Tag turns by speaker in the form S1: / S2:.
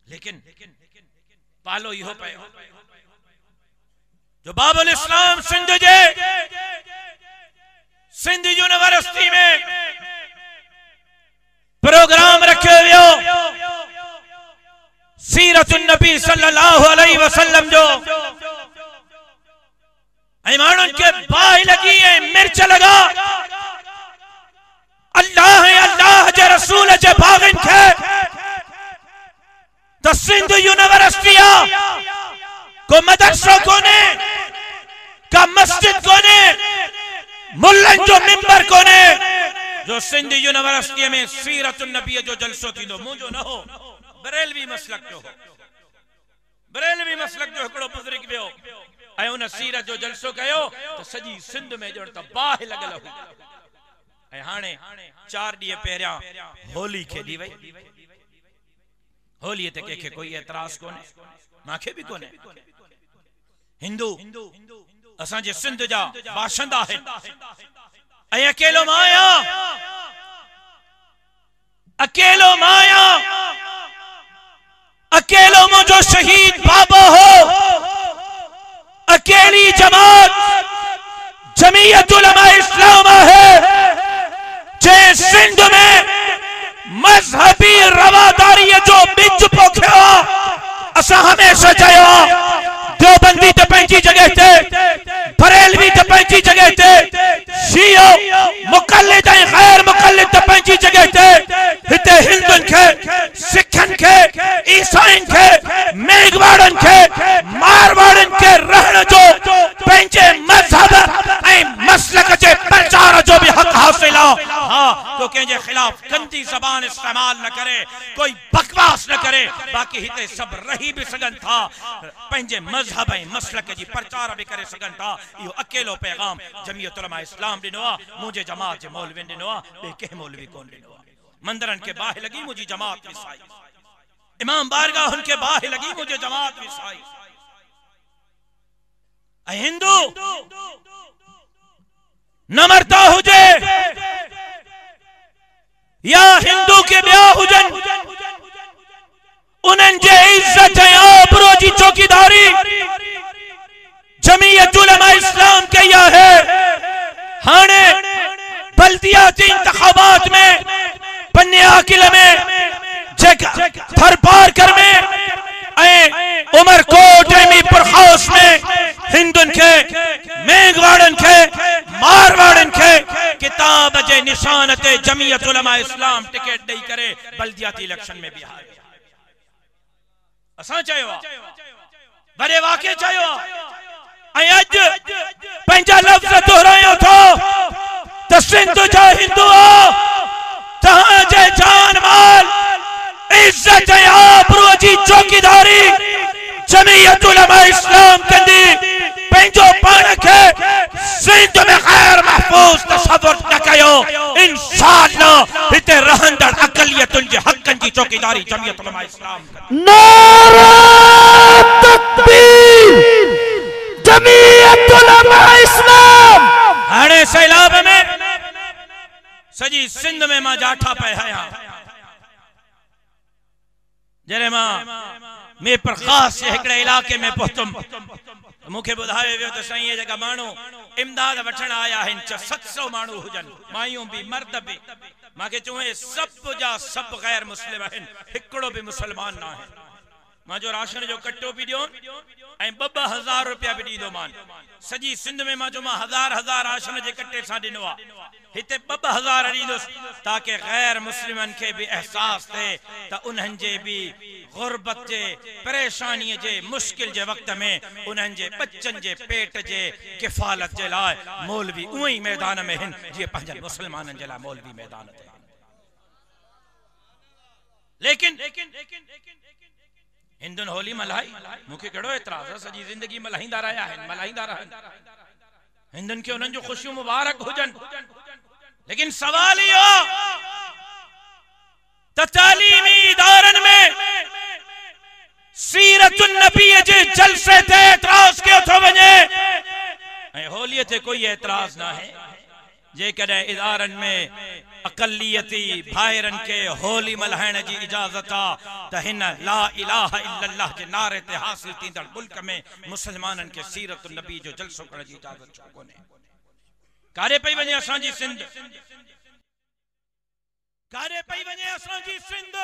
S1: लेकिन पालो इहो पियो जो बाबुल इस्लाम सिंध यूनिवर्सिटी में प्रोग्राम रखियो वियो सीरतुन नबी सल्लल्लाहु अलैहि वसल्लम जो माण्हुनि खे बाहि लगी मिर्च लगा अल्लाह जे रसूल जे बागन खे तो सिंध यूनिवर्सिटी को मदरसो कोने का मस्जिद कोने मुल्लन जो मिंबर कोने जो सिंध यूनिवर्सिटी में सीरतुन नबी जो जलसो थी मुझो न हो बरेलवी मसलक जो हिकिड़ो बुजुर्ग वियो ऐं उन सीरत जो जलसो कयो तो सजी सिंध में ॼण त बाहि लॻल हुई ऐं हाणे 4 ॾींहं पहिरियां होली खेॾी वई होलीअ ते कंहिंखे कोई एतराज़ कोन्हे मांखे बि कोन्हे हिंदू असांजे सिंध जा बाशिंदा आहिनि ऐं अकेलो मां आहियां अकेलो मुझो शहीद बाबा हो अकेली जमात जमीयत उलमा इस्लाम है जे सिंध में मजहबी रवादारी जो बिज पोखियो असा हमेशा चयो देवबंदी ते पंहिंजी जगह ते बरेलवी ते पंहिंजी जगह ते शियो मुक़ल्लिद ऐं गैर मुक़ल्लिद ते पंहिंजी जगह ते हिते हिंदुन के सिखन के ईसाइन के मेघवाड़न के मारवाड़न के रहण जो पंहिंजे मजहब ऐं मसलक जे प्रचार जो भी हक हासिल हो हाँ तो कंहिंजे खिलाफ गंदी ज़बान इस्तेमाल न करे कोई बकवास न करे बाकी हिते सब रही भी सघन था पंहिंजे मजहब ऐं मसलक जी प्रचार भी करे सघन था इहो अकेलो पैगाम जमीयत उलमा इस्लाम ॾिनो आहे मुंहिंजे जमात जे मौलवी ॾिनो आहे ॿिए कंहिं मौलवी कोन ॾिनो आहे मंदिरन के बाहि लगी मुझी जमात विसाई इमाम बारगाह उनके बाहि लगी मुझे जमात विसाई हिंदू न मरता हुजे या हिंदू के ब्याह हुजन उन्हनि जे इज्जत ऐं आबरू जी चौकीदारी जमीयत उलमा इस्लाम कया है हाणे बल्दियाती इंतखाबात में बन्याकिल में थरपारकर में उमरकोट मीरपुर खास में हिंदुन के मेघवाड़न के मारवाड़न के किताब जे निशान ते जमीयत उलमा इस्लाम टिकट दई करे बल्दियाती इलेक्शन में बिहार असा चयो बड़े वाक़े चयो अज पंहिंजा लफ्ज़ दोहरायो थो त सिंध जा हिंदू तहां जे जान माल इज्जत ऐं आबरू जी चौकीदारी जमीयत उलमा इस्लाम कंदी पंहिंजो पाण खे सिंध में गैर महफूज तसव्वुर न कयो इंशाअल्लाह हिते रहंदड़ अक़लियतुन जे हक़न जी चौकीदारी जमीयत उलमा इस्लाम
S2: नारा तकबीर जमीयत उलमा इस्लाम
S1: हाणे सैलाब में सजी सिंध में मां जाठा पे आया जरे मां मीरपुर खास जे हिकड़े इलाके में पहुतम मुखे बुधायो वियो त साईं जका माण्हू इमदाद वठण आया आहिनि 700 माण्हू हुजन मायूं भी मर्द भी मांखे चवे सब जा सब गैर मुस्लिम आहिनि हिकड़ो भी मुसलमान ना है मां जो राशन जो कट्टो भी दियो ऐं 2-2 रुपया भी दीदो मान सजी सिंध में मां जो मां 1000 राशन जे कट्टे सा दिनो आ हिते 2-2 दीदोस ताकि गैर मुस्लिमन के भी एहसास थे त उन्हन जे भी गुरबत जे परेशानी जे मुश्किल जे वक्त में उन्हन जे बच्चन जे पेट जे किफालत जे लाए मौलवी उही मैदान में हिन जे पंहिंजन मुसलमानन जे लाए मौलवी मैदान ते लेकिन हिंदुन होली मल्हाई मुखे केड़ो एतराज सजी जिंदगी मल्हाईंदा रहा है हिंदुन के उन्हनि जो खुशियों मुबारक हुजन लेकिन सवाल यो तालीमी इदारन में सीरतुन नबी जे जलसे ते एतराज क्यों थो वने होली ते कोई एतराज ना है जे कदे इदारन में अकलियती भाइरन के होली मल्हाइण जी इजाजत आ त हिन ला इलाहा इल्लल्लाह जे नारे ते हासिल थींदड़ मुल्क में मुसलमानन के सीरत नबी जो जलसो करण जी इजाजत छो कोने। कारे पई वञे असांजी सिंध, कारे पई वञे असांजी सिंध।